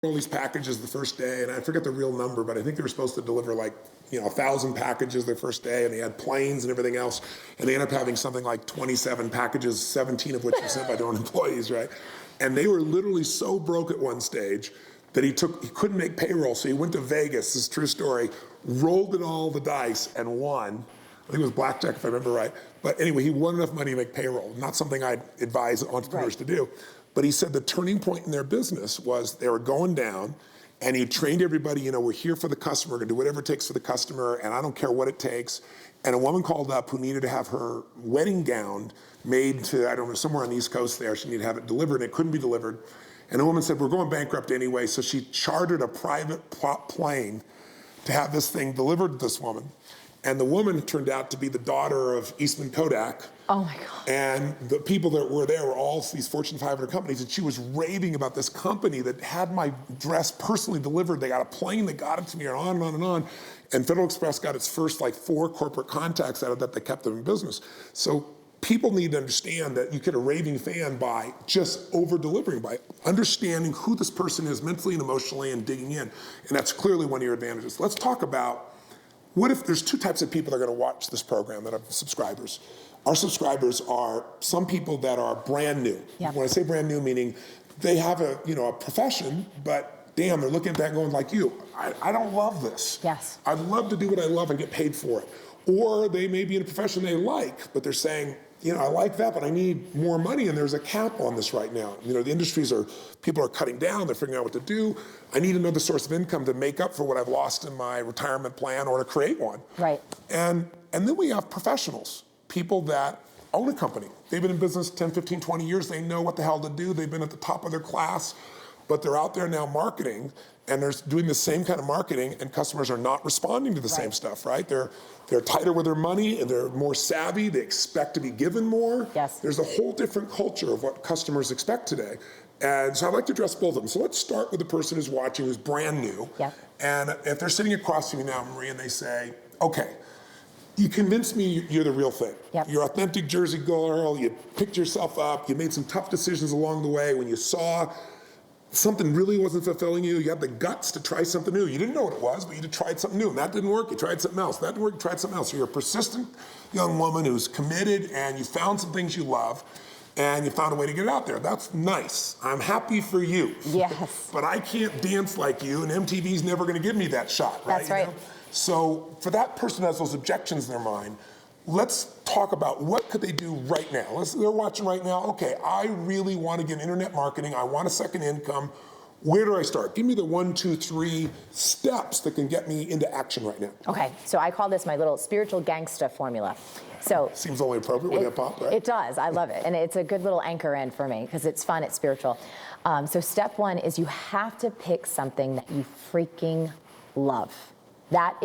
all these packages the first day, and I forget the real number, but I think they were supposed to deliver like, 1,000 packages their first day, and they had planes and everything else, and they ended up having something like 27 packages, 17 of which were sent by their own employees, right? And they were literally so broke at one stage that he couldn't make payroll, so he went to Vegas, this is a true story, rolled it all the dice and won. I think it was blackjack if I remember right. But anyway, he won enough money to make payroll, not something I'd advise entrepreneurs to do. But he said the turning point in their business was they were going down, and he trained everybody, we're here for the customer, we're gonna do whatever it takes for the customer, and I don't care what it takes. And a woman called up who needed to have her wedding gown made to, I don't know, somewhere on the East Coast there. She needed to have it delivered, and it couldn't be delivered. And the woman said, we're going bankrupt anyway, so she chartered a private plane to have this thing delivered to this woman. And the woman turned out to be the daughter of Eastman Kodak. Oh my God. And the people that were there were all these Fortune 500 companies, and she was raving about this company that had my dress personally delivered. They got a plane that got it to me, and on and on and on. And Federal Express got its first 4 corporate contacts out of that kept them in business. So people need to understand that you get a raving fan by just over-delivering, by understanding who this person is mentally and emotionally and digging in. And that's clearly one of your advantages. Let's talk about what if there's 2 types of people that are going to watch this program that are subscribers. Our subscribers are some people that are brand new. Yep. When I say brand new, meaning they have a profession, but damn, they're looking at that going like you. I don't love this. Yes. I'd love to do what I love and get paid for it. Or they may be in a profession they like, but they're saying, I like that, but I need more money, and there's a cap on this right now. The people are cutting down, they're figuring out what to do. I need another source of income to make up for what I've lost in my retirement plan or to create one. Right. And then we have professionals, people that own a company. They've been in business 10, 15, 20 years. They know what the hell to do. They've been at the top of their class, but they're out there now marketing, and they're doing the same kind of marketing, and customers are not responding to the same stuff, right? They're tighter with their money, and they're more savvy. They expect to be given more. Yes. There's a whole different culture of what customers expect today. And so I'd like to address both of them. So let's start with the person who's watching, who's brand new. Yep. And if they're sitting across from you now, Marie, and they say, okay, you convinced me you're the real thing. Yep. You're authentic Jersey girl, you picked yourself up, you made some tough decisions along the way. When you saw something really wasn't fulfilling you, you had the guts to try something new. You didn't know what it was, but you tried something new, and that didn't work, you tried something else. That didn't work, you tried something else. So you're a persistent young woman who's committed, and you found some things you love, and you found a way to get it out there. That's nice. I'm happy for you. Yes. But I can't dance like you, and MTV's never gonna give me that shot, right? That's right. So for that person who has those objections in their mind, let's talk about what could they do right now. They're watching right now, okay, I really want to get internet marketing, I want a second income. Where do I start? Give me the 1, 2, 3 steps that can get me into action right now. Okay, so I call this my little spiritual gangsta formula. So seems only appropriate with hip hop, right? It does, I love it. And it's a good little anchor in for me because it's fun, it's spiritual. So step 1 is you have to pick something that you freaking love. That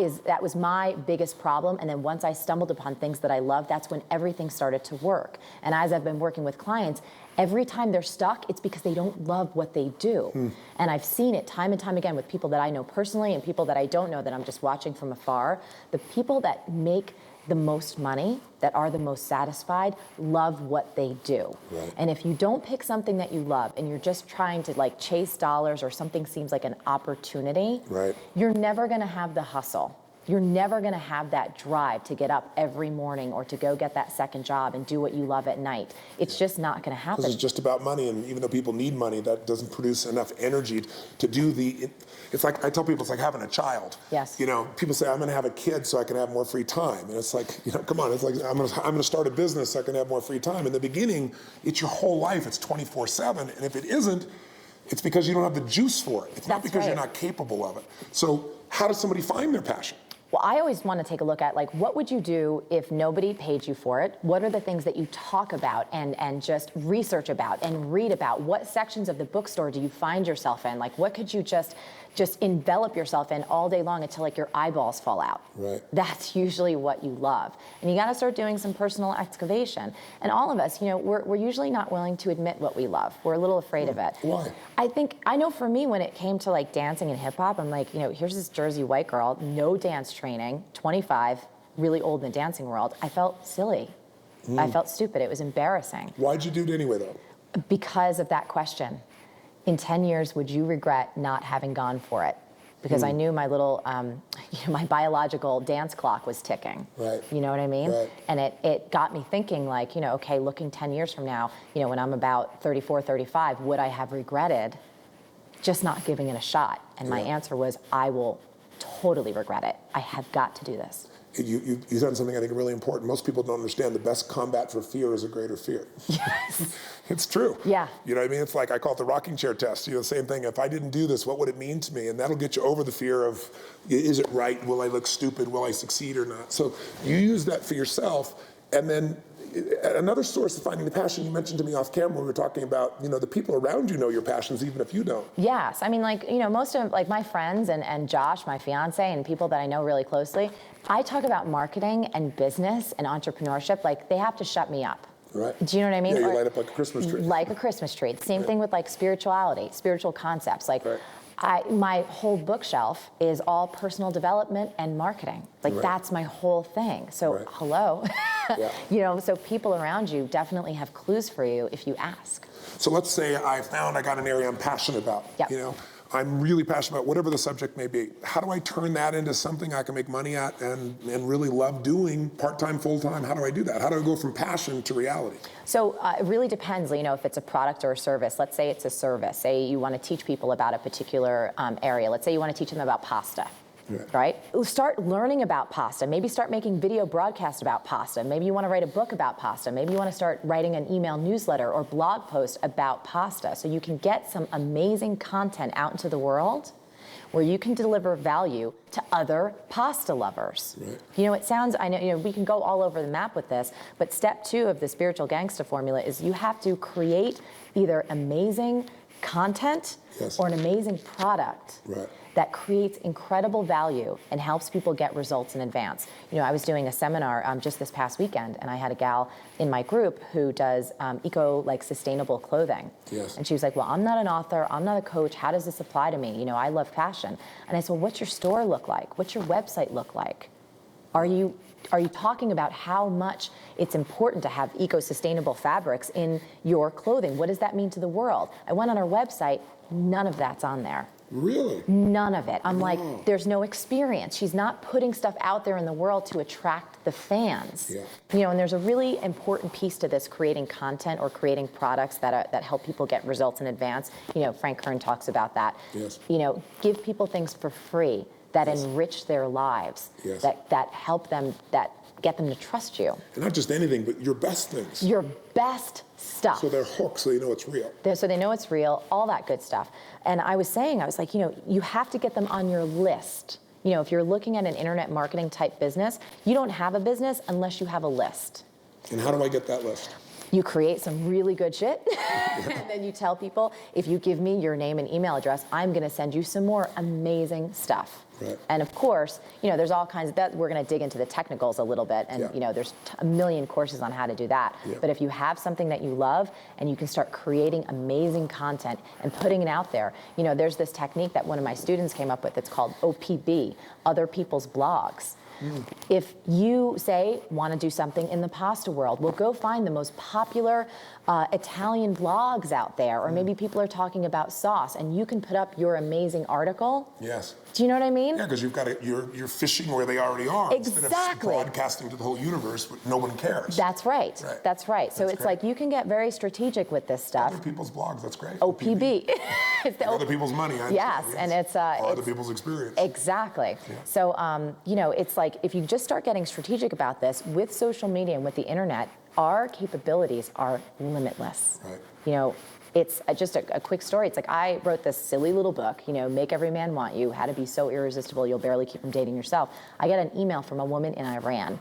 was my biggest problem. And then once I stumbled upon things that I love, that's when everything started to work. And as I've been working with clients, every time they're stuck, it's because they don't love what they do. And I've seen it time and time again with people that I know personally and people that I don't know that I'm just watching from afar. The people that make the most money, that are the most satisfied, love what they do. Right. And if you don't pick something that you love and you're just trying to chase dollars or something seems like an opportunity, right, you're never gonna have the hustle. You're never gonna have that drive to get up every morning or to go get that second job and do what you love at night. It's just not gonna happen. Because it's just about money, and even though people need money, that doesn't produce enough energy to do it's like, I tell people, it's like having a child. Yes. People say, I'm gonna have a kid so I can have more free time. And it's like, come on, it's like, I'm gonna start a business so I can have more free time. In the beginning, it's your whole life, it's 24/7, and if it isn't, it's because you don't have the juice for it. It's not because you're not capable of it. So how does somebody find their passion? Well, I always want to take a look at what would you do if nobody paid you for it? What are the things that you talk about and just research about and read about? What sections of the bookstore do you find yourself in? What could you just envelop yourself in all day long until your eyeballs fall out? Right. That's usually what you love. And you got to start doing some personal excavation. And all of us, we're usually not willing to admit what we love. We're a little afraid of it. Why? I know for me, when it came to dancing and hip hop, I'm here's this Jersey white girl, no dance training, 25, really old in the dancing world. I felt silly. I felt stupid. It was embarrassing. Why'd you do it anyway, though? Because of that question. in 10 years, would you regret not having gone for it? Because I knew my little, my biological dance clock was ticking. Right. You know what I mean? Right. And it got me thinking, like, okay, looking 10 years from now, when I'm about 34, 35, would I have regretted just not giving it a shot? And my answer was, I will totally regret it. I have got to do this. You said something I think really important. Most people don't understand the best combat for fear is a greater fear. Yes. It's true. Yeah. You know what I mean? It's like, I call it the rocking chair test. The same thing. If I didn't do this, what would it mean to me? And that'll get you over the fear of, is it right? Will I look stupid? Will I succeed or not? So you use that for yourself. And then another source of finding the passion, you mentioned to me off camera, we were talking about, the people around you know your passions, even if you don't. Yes. I mean, most of my friends and Josh, my fiance, and people that I know really closely, I talk about marketing and business and entrepreneurship, like they have to shut me up. Right. Do you know what I mean? Yeah, you light up like a Christmas tree. Like a Christmas tree. Same thing with spirituality, spiritual concepts. My whole bookshelf is all personal development and marketing. That's my whole thing. So hello. Yeah. So people around you definitely have clues for you if you ask. So let's say I got an area I'm passionate about. Yep. I'm really passionate about whatever the subject may be. How do I turn that into something I can make money at and really love doing part-time, full-time? How do I do that? How do I go from passion to reality? So it really depends, if it's a product or a service. Let's say it's a service. Say you want to teach people about a particular area. Let's say you want to teach them about pasta. Right? Start learning about pasta. Maybe start making video broadcasts about pasta. Maybe you want to write a book about pasta. Maybe you want to start writing an email newsletter or blog post about pasta, so you can get some amazing content out into the world where you can deliver value to other pasta lovers. Right. It sounds, I know, we can go all over the map with this, but step 2 of the spiritual gangsta formula is you have to create either amazing content or an amazing product that creates incredible value and helps people get results in advance. I was doing a seminar just this past weekend, and I had a gal in my group who does sustainable clothing. Yes. And she was like, well, I'm not an author, I'm not a coach, how does this apply to me? I love fashion. And I said, well, what's your store look like? What's your website look like? Are you talking about how much it's important to have eco-sustainable fabrics in your clothing? What does that mean to the world? I went on her website, none of that's on there. Really? None of it. I'm like, there's no experience. She's not putting stuff out there in the world to attract the fans. Yeah. And there's a really important piece to this, creating content or creating products that help people get results in advance. Frank Kern talks about that. Yes. Give people things for free that enrich their lives, that help them, that get them to trust you. And not just anything, but your best things. Your best stuff. So they're hooked, so they know it's real. So they know it's real, all that good stuff. And I was like, you have to get them on your list. If you're looking at an internet marketing type business, you don't have a business unless you have a list. And how do I get that list? You create some really good shit, and then you tell people, if you give me your name and email address, I'm going to send you some more amazing stuff. Right. And of course, there's all kinds of that. We're going to dig into the technicals a little bit, and there's a million courses on how to do that. Yeah. But if you have something that you love and you can start creating amazing content and putting it out there, there's this technique that one of my students came up with. It's called OPB, Other People's Blogs. If you, say, want to do something in the pasta world, well, go find the most popular Italian blogs out there, or maybe people are talking about sauce, and you can put up your amazing article. Yes. Do you know what I mean? Yeah, because you're fishing where they already are. Exactly. Instead of broadcasting to the whole universe, but no one cares. That's right. That's right. So it's great. like you can get very strategic with this stuff. Other people's blogs, that's great. OPB. It's other people's money. Yes, and it's other people's experience. Exactly. Yeah. So it's like if you just start getting strategic about this with social media and with the internet, our capabilities are limitless. Right. It's just a quick story. It's like I wrote this silly little book, Make Every Man Want You, How to Be So Irresistible You'll Barely Keep From Dating Yourself. I got an email from a woman in Iran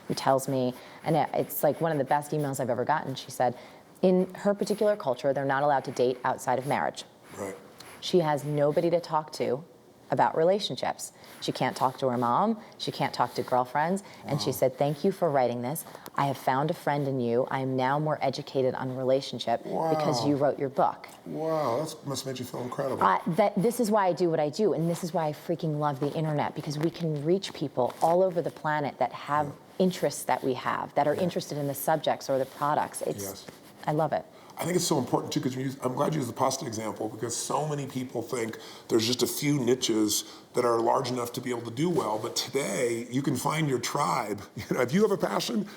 who tells me, and it's like one of the best emails I've ever gotten. She said, in her particular culture, they're not allowed to date outside of marriage. Right. She has nobody to talk to about relationships. She can't talk to her mom. She can't talk to girlfriends. And she said, thank you for writing this. I have found a friend in you. I am now more educated on relationship because you wrote your book. Wow, that must have made you feel incredible. This is why I do what I do. And this is why I freaking love the internet, because we can reach people all over the planet that have interests that we have, that are interested in the subjects or the products. I love it. I think it's so important too, because I'm glad you used the pasta example, because so many people think there's just a few niches that are large enough to be able to do well. But today, you can find your tribe. You know, if you have a passion,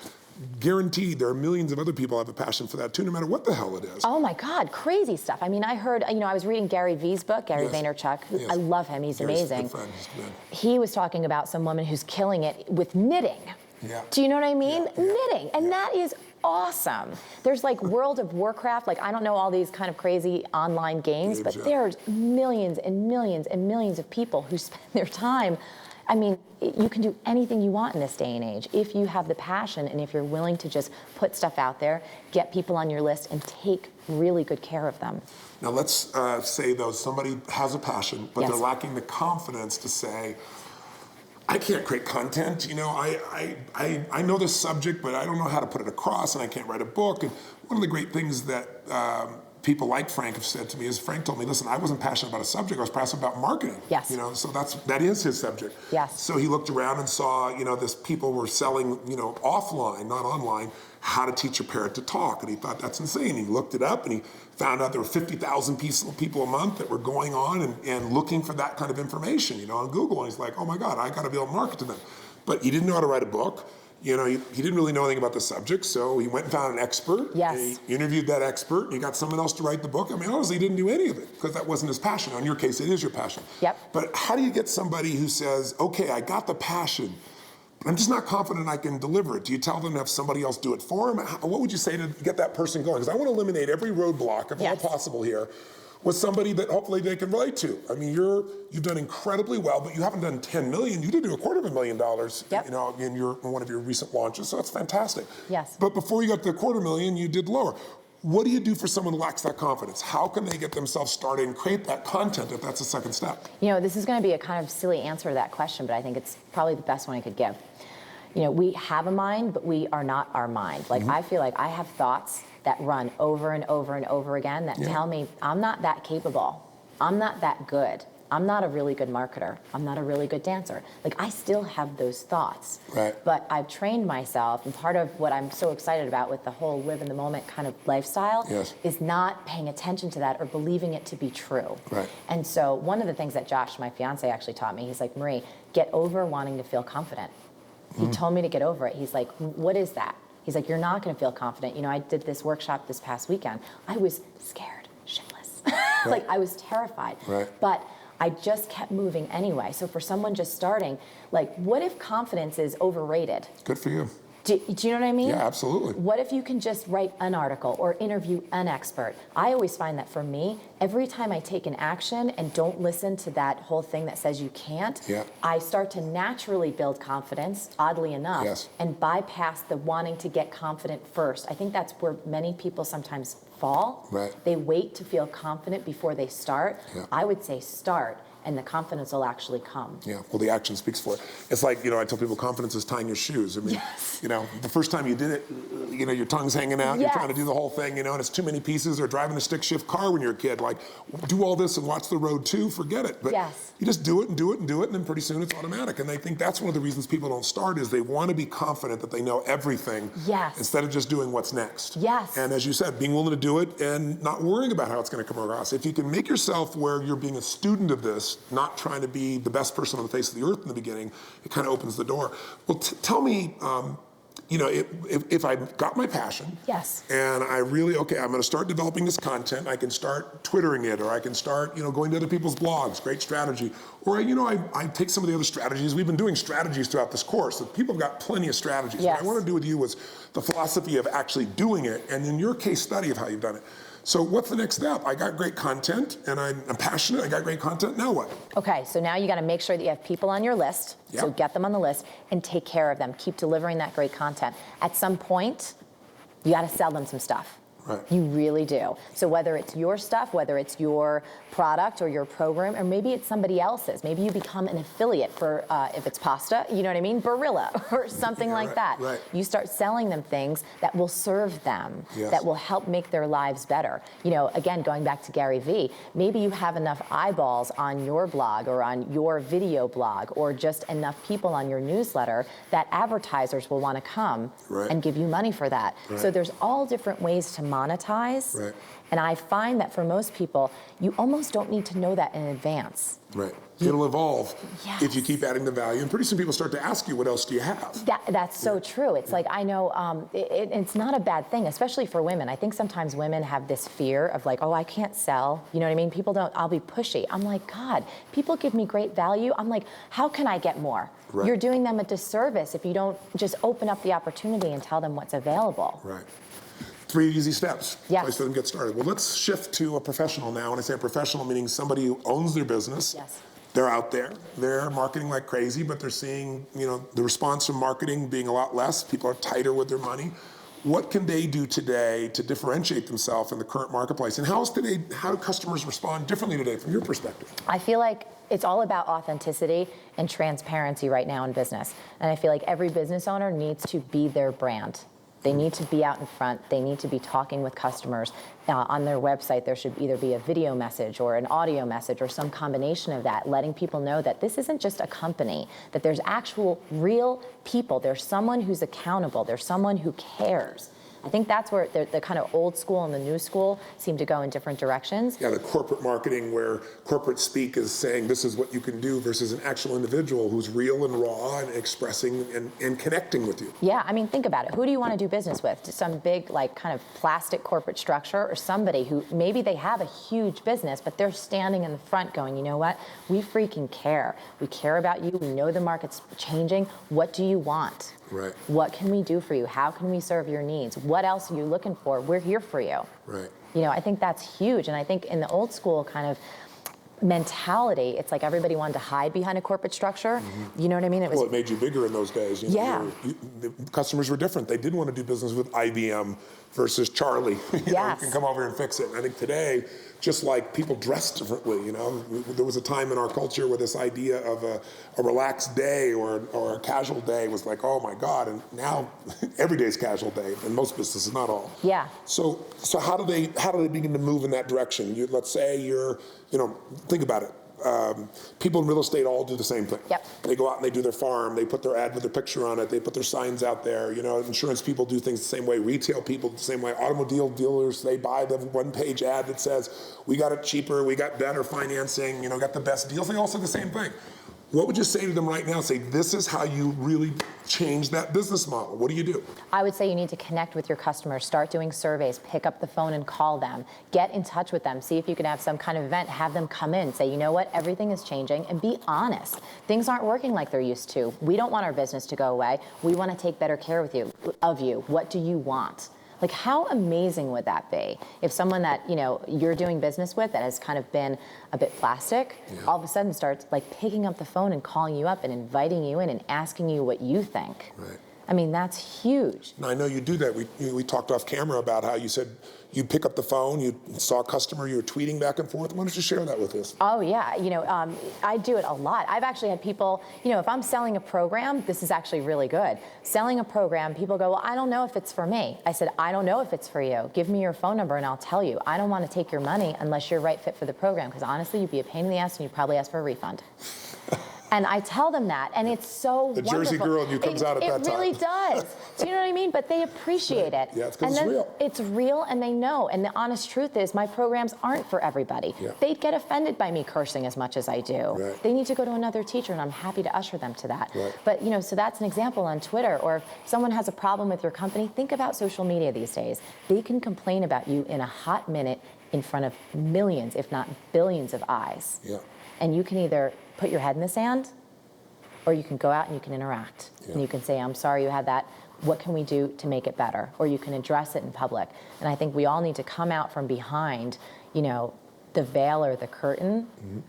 guaranteed there are millions of other people who have a passion for that too, no matter what the hell it is. Oh my God, crazy stuff. I mean, I heard, you know, I was reading Gary Vee's book, Gary Yes. Vaynerchuk. Yes. I love him, he's Gary's a amazing. good friend. He's good. He was talking about some woman who's killing it with knitting. Yeah. Do you know what I mean? Yeah. Knitting, and that is awesome. There's like World of Warcraft, like I don't know all these kind of crazy online games, but yeah. there's millions and millions and millions of people who spend their time. I mean, you can do anything you want in this day and age if you have the passion and if you're willing to just put stuff out there, get people on your list, and take really good care of them. Now let's say though somebody has a passion, but Yes. they're lacking the confidence to say, I can't create content. You know, I know this subject, but I don't know how to put it across, and I can't write a book. And one of the great things that people like Frank have said to me is, Frank told me, listen, I wasn't passionate about a subject, I was passionate about marketing. Yes. You know, so that is his subject. Yes. So he looked around and saw, you know, this people were selling, you know, offline, not online, how to teach a parrot to talk. And he thought, that's insane. He looked it up and he found out there were 50,000 people a month that were going on and looking for that kind of information, you know, on Google. And he's like, oh my God, I got to be able to market to them. But he didn't know how to write a book. You know, he didn't really know anything about the subject, so he went and found an expert. Yes. And he interviewed that expert, and he got someone else to write the book. I mean, honestly, he didn't do any of it because that wasn't his passion. In your case, it is your passion. Yep. But how do you get somebody who says, okay, I got the passion, but I'm just not confident I can deliver it? Do you tell them to have somebody else do it for them? What would you say to get that person going? Because I want to eliminate every roadblock, if Yes. all possible here, with somebody that hopefully they can relate to. I mean, you've done incredibly well, but you haven't done 10 million. You did do $250,000, Yep. you know, in one of your recent launches, so that's fantastic. Yes. But before you got to the $250,000, you did lower. What do you do for someone who lacks that confidence? How can they get themselves started and create that content if that's the second step? You know, this is going to be a kind of silly answer to that question, but I think it's probably the best one I could give. You know, we have a mind, but we are not our mind. Like, I feel like I have thoughts that run over and over and over again that tell me I'm not that capable. I'm not that good. I'm not a really good marketer. I'm not a really good dancer. Like, I still have those thoughts. Right. But I've trained myself, and part of what I'm so excited about with the whole live in the moment kind of lifestyle Yes. is not paying attention to that or believing it to be true. Right. And so one of the things that Josh, my fiance, actually taught me, he's like, Marie, get over wanting to feel confident. He told me to get over it. He's like, what is that? He's like, you're not going to feel confident. You know, I did this workshop this past weekend. I was scared shitless. Like, I was terrified. Right. But I just kept moving anyway. So for someone just starting, like, what if confidence is overrated? Good for you. Do you know what I mean? Yeah, absolutely. What if you can just write an article or interview an expert? I always find that for me, every time I take an action and don't listen to that whole thing that says you can't, Yeah. I start to naturally build confidence, oddly enough, Yes. and bypass the wanting to get confident first. I think that's where many people sometimes fall. Right. They wait to feel confident before they start. Yeah. I would say start, and the confidence will actually come. Yeah, well, the action speaks for it. It's like, you know, I tell people confidence is tying your shoes. I mean, you know, the first time you did it, you know, your tongue's hanging out, you're Yes. trying to do the whole thing, you know, and it's too many pieces, or driving a stick shift car when you're a kid. Like, do all this and watch the road too, forget it. But Yes. you just do it and do it and do it, and then pretty soon it's automatic. And I think that's one of the reasons people don't start is they want to be confident that they know everything Yes. instead of just doing what's next. Yes. And as you said, being willing to do it and not worrying about how it's going to come across. If you can make yourself where you're being a student of this, not trying to be the best person on the face of the earth in the beginning, it kind of opens the door. Well, tell me, you know, if I got my passion, Yes. and I really, okay, I'm going to start developing this content. I can start Twittering it, or I can start, you know, going to other people's blogs. Great strategy. Or, you know, I take some of the other strategies. We've been doing strategies throughout this course. So people have got plenty of strategies. Yes. What I want to do with you was the philosophy of actually doing it, and in your case study of how you've done it. So what's the next step? I got great content, and I'm passionate. I got great content. Now what? Okay, so now you got to make sure that you have people on your list. So Yep. get them on the list and take care of them. Keep delivering that great content. At some point, you got to sell them some stuff. Right. You really do. So whether it's your stuff, whether it's your product or your program, or maybe it's somebody else's. Maybe you become an affiliate for, if it's pasta, you know what I mean, Barilla or something Yeah, like right, that. right. You start selling them things that will serve them, Yes. that will help make their lives better. You know, again, going back to Gary Vee, maybe you have enough eyeballs on your blog or on your video blog or just enough people on your newsletter that advertisers will want to come Right. and give you money for that. Right. So there's all different ways to monetize. Right. And I find that for most people, you almost don't need to know that in advance. Right. It'll evolve Yes. if you keep adding the value. And pretty soon people start to ask you, what else do you have? That's so true. It's like, I know it's not a bad thing, especially for women. I think sometimes women have this fear of like, oh, I can't sell. You know what I mean? People don't, I'll be pushy. I'm like, God, people give me great value. I'm like, how can I get more? Right. You're doing them a disservice if you don't just open up the opportunity and tell them what's available. Right. 3 easy steps. Yes. Place for them to get started. Well, let's shift to a professional now. When I say a professional, meaning somebody who owns their business. Yes. They're out there. They're marketing like crazy, but they're seeing, the response from marketing being a lot less. People are tighter with their money. What can they do today to differentiate themselves in the current marketplace? And how do customers respond differently today from your perspective? I feel like it's all about authenticity and transparency right now in business. And I feel like every business owner needs to be their brand. They need to be out in front. They need to be talking with customers. On their website, there should either be a video message or an audio message or some combination of that, letting people know that this isn't just a company, that there's actual real people. There's someone who's accountable. There's someone who cares. I think that's where the kind of old school and the new school seem to go in different directions. Yeah, the corporate marketing where corporate speak is saying this is what you can do versus an actual individual who's real and raw and expressing and connecting with you. Yeah, I mean, think about it. Who do you want to do business with? Some big, like, kind of plastic corporate structure, or somebody who maybe they have a huge business, but they're standing in the front going, you know what? We freaking care. We care about you. We know the market's changing. What do you want? Right. What can we do for you? How can we serve your needs? What else are you looking for? We're here for you. Right. I think that's huge. And I think in the old school kind of mentality, it's like everybody wanted to hide behind a corporate structure. Mm-hmm. You know what I mean? It made you bigger in those days. The customers were different. They didn't want to do business with IBM versus Charlie. You can come over and fix it. And I think today, just like people dress differently, there was a time in our culture where this idea of a relaxed day or a casual day was like, oh my God, and now every day's casual day, and most businesses, not all. Yeah. So how do they begin to move in that direction? Let's say you're, think about it. People in real estate all do the same thing. Yep. They go out and they do their farm. They put their ad with their picture on it. They put their signs out there. Insurance people do things the same way. Retail people the same way. Automobile dealers, they buy the one-page ad that says, we got it cheaper, we got better financing, got the best deals. They all say the same thing. What would you say to them right now? Say, this is how you really change that business model. What do you do? I would say you need to connect with your customers, start doing surveys, pick up the phone and call them, get in touch with them, see if you can have some kind of event, have them come in, say, you know what, everything is changing, and be honest. Things aren't working like they're used to. We don't want our business to go away. We want to take better care of you. What do you want? Like, how amazing would that be if someone that, you're doing business with that has kind of been a bit plastic, all of a sudden starts like picking up the phone and calling you up and inviting you in and asking you what you think. Right. I mean, that's huge. Now, I know you do that. We talked off camera about how you said you pick up the phone, you saw a customer, you were tweeting back and forth. Why don't you share that with us? Oh, yeah. I do it a lot. I've actually had people, if I'm selling a program, this is actually really good. Selling a program, people go, well, I don't know if it's for me. I said, I don't know if it's for you. Give me your phone number and I'll tell you. I don't want to take your money unless you're right fit for the program, because honestly, you'd be a pain in the ass and you'd probably ask for a refund. And I tell them that, and it's so wonderful. The Jersey girl in you comes out at that time. It really does. Do you know what I mean? But they appreciate it. Yeah, it's because it's real. It's real, and they know. And the honest truth is, my programs aren't for everybody. Yeah. They'd get offended by me cursing as much as I do. Right. They need to go to another teacher, and I'm happy to usher them to that. Right. But so that's an example on Twitter. Or if someone has a problem with your company, think about social media these days. They can complain about you in a hot minute in front of millions, if not billions of eyes. Yeah. And you can either put your head in the sand, or you can go out and you can interact. Yeah. And you can say, I'm sorry you had that. What can we do to make it better? Or you can address it in public. And I think we all need to come out from behind, the veil or the curtain,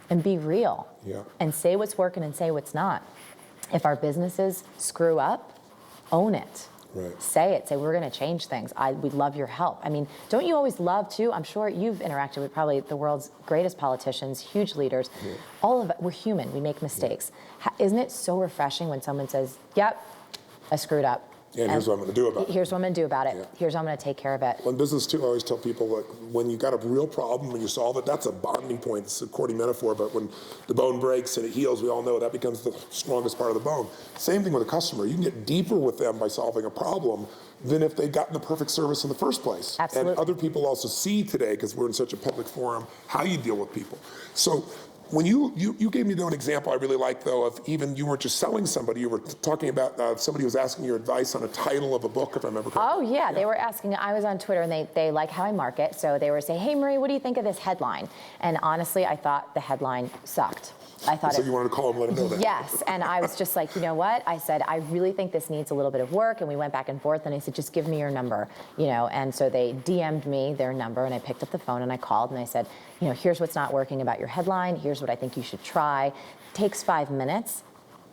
and be real. Yeah. And say what's working and say what's not. If our businesses screw up, own it. Right. Say it. Say, we're going to change things. We'd love your help. I mean, don't you always love, too? I'm sure you've interacted with probably the world's greatest politicians, huge leaders. Yeah. All of it, we're human. We make mistakes. Yeah. Isn't it so refreshing when someone says, yep, I screwed up. And here's what I'm going to do about it. Here's what I'm going to do about it. Yeah. Here's how I'm going to take care of it. Well, in business too, I always tell people, like, when you got a real problem, when you solve it, that's a bonding point. It's a corny metaphor, but when the bone breaks and it heals, we all know that becomes the strongest part of the bone. Same thing with a customer. You can get deeper with them by solving a problem than if they'd gotten the perfect service in the first place. Absolutely. And other people also see today, because we're in such a public forum, how you deal with people. So when you gave me though an example I really like though of even you weren't just selling somebody, you were talking about somebody was asking your advice on a title of a book, if I remember correctly. Oh yeah, they were asking, I was on Twitter and they like how I market, so they were saying, hey Marie, what do you think of this headline? And honestly, I thought the headline sucked. I thought so you wanted to call them, let them know that. Yes, and I was just like, you know what? I said, I really think this needs a little bit of work, and we went back and forth, and I said, just give me your number, and so they DM'd me their number, and I picked up the phone, and I called, and I said, here's what's not working about your headline, here's what I think you should try. Takes 5 minutes,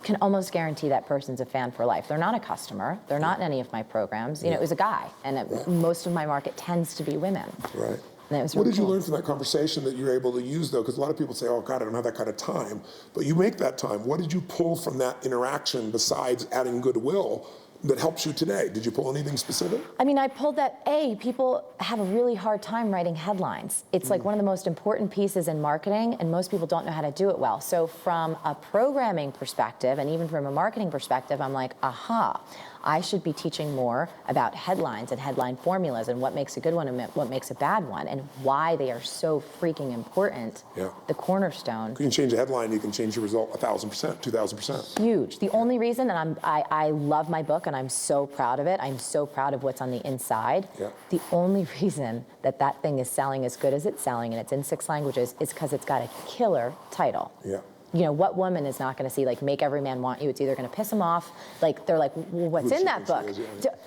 can almost guarantee that person's a fan for life. They're not a customer, they're not in any of my programs, it was a guy, and most of my market tends to be women. Right. What did you learn from that conversation that you're able to use, though? Because a lot of people say, oh, God, I don't have that kind of time. But you make that time. What did you pull from that interaction besides adding goodwill that helps you today? Did you pull anything specific? I mean, I pulled that, people have a really hard time writing headlines. It's like one of the most important pieces in marketing, and most people don't know how to do it well. So from a programming perspective, and even from a marketing perspective, I'm like, aha. I should be teaching more about headlines and headline formulas and what makes a good one and what makes a bad one and why they are so freaking important. Yeah. The cornerstone. You can change a headline, you can change your result 1,000%, 2,000%. Huge. The only reason, and I love my book and I'm so proud of it, I'm so proud of what's on the inside. Yeah. The only reason that thing is selling as good as it's selling and it's in 6 languages is because it's got a killer title. Yeah. What woman is not going to see, like, Make Every Man Want You? It's either going to piss them off, like, they're like, well, what's in that book?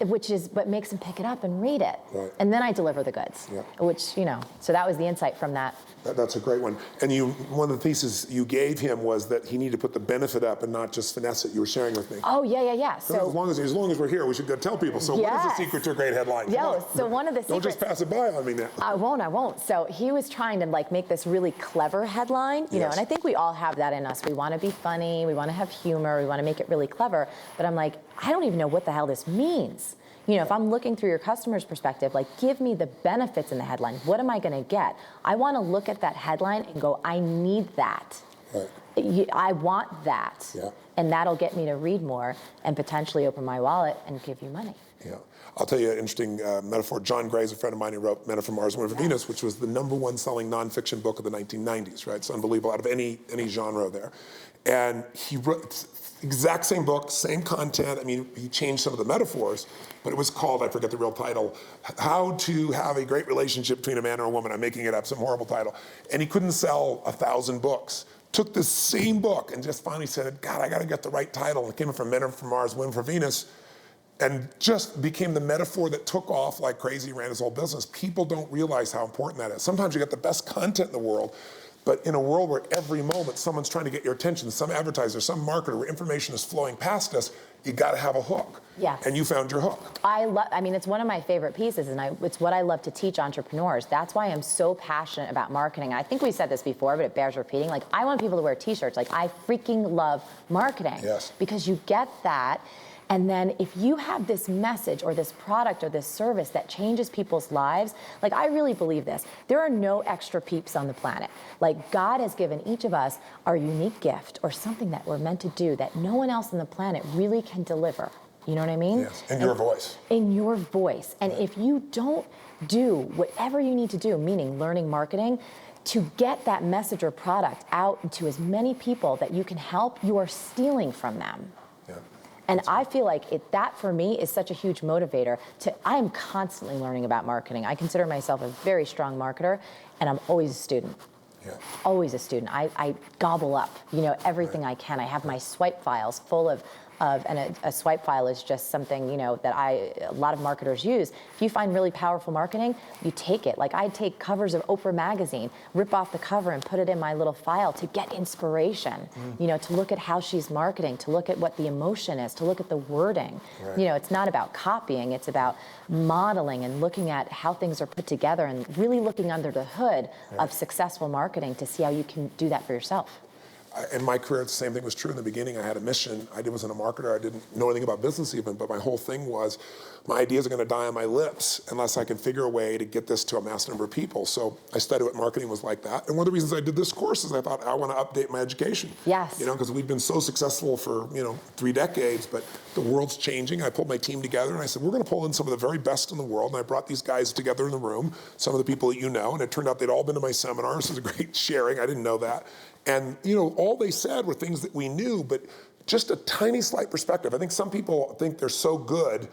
Which is what makes them pick it up and read it. Right. And then I deliver the goods, which, so that was the insight from that. That's a great one. And one of the pieces you gave him was that he needed to put the benefit up and not just finesse it. You were sharing with me. Oh, yeah. So as long as we're here, we should go tell people. So what is the secret to a great headline? So one of the secrets. Don't just pass it by on me now. I won't. So he was trying to make this really clever headline, and I think we all have that in us. We want to be funny, we want to have humor, we want to make it really clever. But I'm like, I don't even know what the hell this means. If I'm looking through your customer's perspective, give me the benefits in the headline. What am I going to get? I want to look at that headline and go, I need that. Right. I want that. Yeah. And that'll get me to read more and potentially open my wallet and give you money. Yeah. I'll tell you an interesting metaphor. John Gray is a friend of mine who wrote Men Are From Mars, Women Are From Venus, which was the #1 selling nonfiction book of the 1990s, right? It's unbelievable out of any genre there. And he wrote exact same book, same content. I mean, he changed some of the metaphors, but it was called, I forget the real title, How to Have a Great Relationship Between a Man and a Woman. I'm making it up, some horrible title. And he couldn't sell 1,000 books. Took this same book and just finally said, God, I got to get the right title. And it came from Men Are From Mars, Women Are From Venus, and just became the metaphor that took off like crazy, ran his whole business. People don't realize how important that is. Sometimes you get the best content in the world, but in a world where every moment someone's trying to get your attention, some advertiser, some marketer, where information is flowing past us, you got to have a hook. Yes. And you found your hook. It's one of my favorite pieces, and it's what I love to teach entrepreneurs. That's why I'm so passionate about marketing. I think we said this before, but it bears repeating. I want people to wear t-shirts. I freaking love marketing. Yes. Because you get that. And then if you have this message or this product or this service that changes people's lives, I really believe this. There are no extra peeps on the planet. God has given each of us our unique gift or something that we're meant to do that no one else on the planet really can deliver. You know what I mean? Yes, in your voice. In your voice. And if you don't do whatever you need to do, meaning learning marketing, to get that message or product out to as many people that you can help, you are stealing from them. Yeah. And I feel like that for me is such a huge motivator. I am constantly learning about marketing. I consider myself a very strong marketer, and I'm always a student. Yeah. Always a student. I gobble up, everything I can. I have my swipe files full of and a swipe file is just something, that a lot of marketers use. If you find really powerful marketing, you take it. I'd take covers of Oprah magazine, rip off the cover and put it in my little file to get inspiration, to look at how she's marketing, to look at what the emotion is, to look at the wording. Right. It's not about copying, it's about modeling and looking at how things are put together and really looking under the hood of successful marketing to see how you can do that for yourself. in my career, the same thing was true in the beginning. I had a mission. I wasn't a marketer. I didn't know anything about business even, but my whole thing was my ideas are going to die on my lips unless I can figure a way to get this to a mass number of people. So I studied what marketing was like that. And one of the reasons I did this course is I thought I want to update my education. Yes. You know, because we've been so successful for, 3 decades, but the world's changing. I pulled my team together and I said, we're going to pull in some of the very best in the world. And I brought these guys together in the room, some of the people that you know, and it turned out they'd all been to my seminars. It was a great sharing. I didn't know that. And, all they said were things that we knew, but just a tiny slight perspective. I think some people think they're so good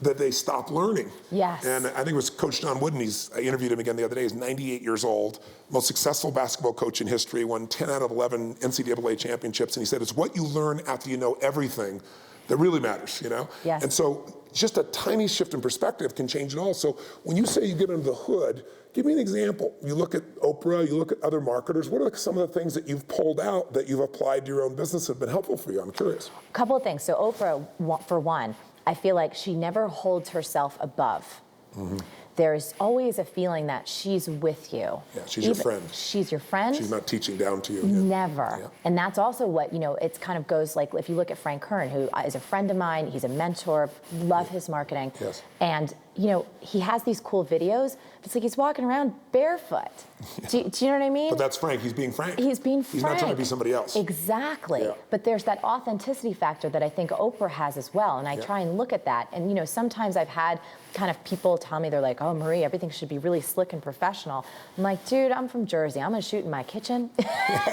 that they stop learning. Yes. And I think it was Coach John Wooden, I interviewed him again the other day, he's 98 years old, most successful basketball coach in history, won 10 out of 11 NCAA championships, and he said, it's what you learn after you know everything that really matters, Yes. And so just a tiny shift in perspective can change it all. So when you say you get under the hood, give me an example. You look at Oprah, you look at other marketers, what are some of the things that you've pulled out that you've applied to your own business that have been helpful for you? I'm curious. A couple of things. So Oprah, for one, I feel like she never holds herself above. Mm-hmm. There's always a feeling that she's with you. Yeah, she's your friend. She's your friend. She's not teaching down to you. Yeah. Never. Yeah. And that's also what, it kind of goes like, if you look at Frank Kern, who is a friend of mine, he's a mentor, love his marketing. Yes. And, he has these cool videos. It's like he's walking around barefoot. Yeah. Do you know what I mean? But that's Frank. He's being Frank. He's being Frank. He's not trying to be somebody else. Exactly. Yeah. But there's that authenticity factor that I think Oprah has as well. And I try and look at that. And, sometimes I've had kind of people tell me, they're like, oh, Marie, everything should be really slick and professional. I'm like, dude, I'm from Jersey. I'm going to shoot in my kitchen.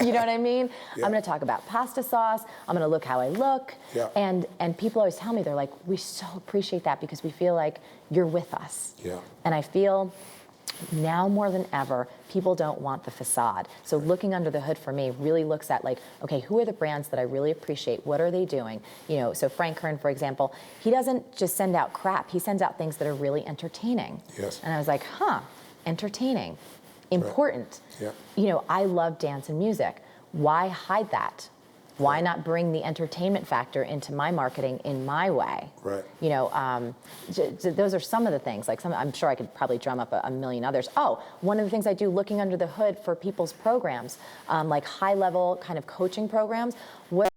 You know what I mean? Yeah. I'm going to talk about pasta sauce. I'm going to look how I look. Yeah. And people always tell me, they're like, we so appreciate that because we feel like you're with us. Yeah. And I feel now more than ever, people don't want the facade. So looking under the hood for me really looks at like, okay, who are the brands that I really appreciate? What are they doing? So Frank Kern, for example, he doesn't just send out crap. He sends out things that are really entertaining. Yes. And I was like, entertaining, important. Right. Yeah. I love dance and music. Why hide that? Why not bring the entertainment factor into my marketing in my way? Right. Those are some of the things. I'm sure I could probably drum up a million others. Oh, one of the things I do looking under the hood for people's programs, like high-level kind of coaching programs. What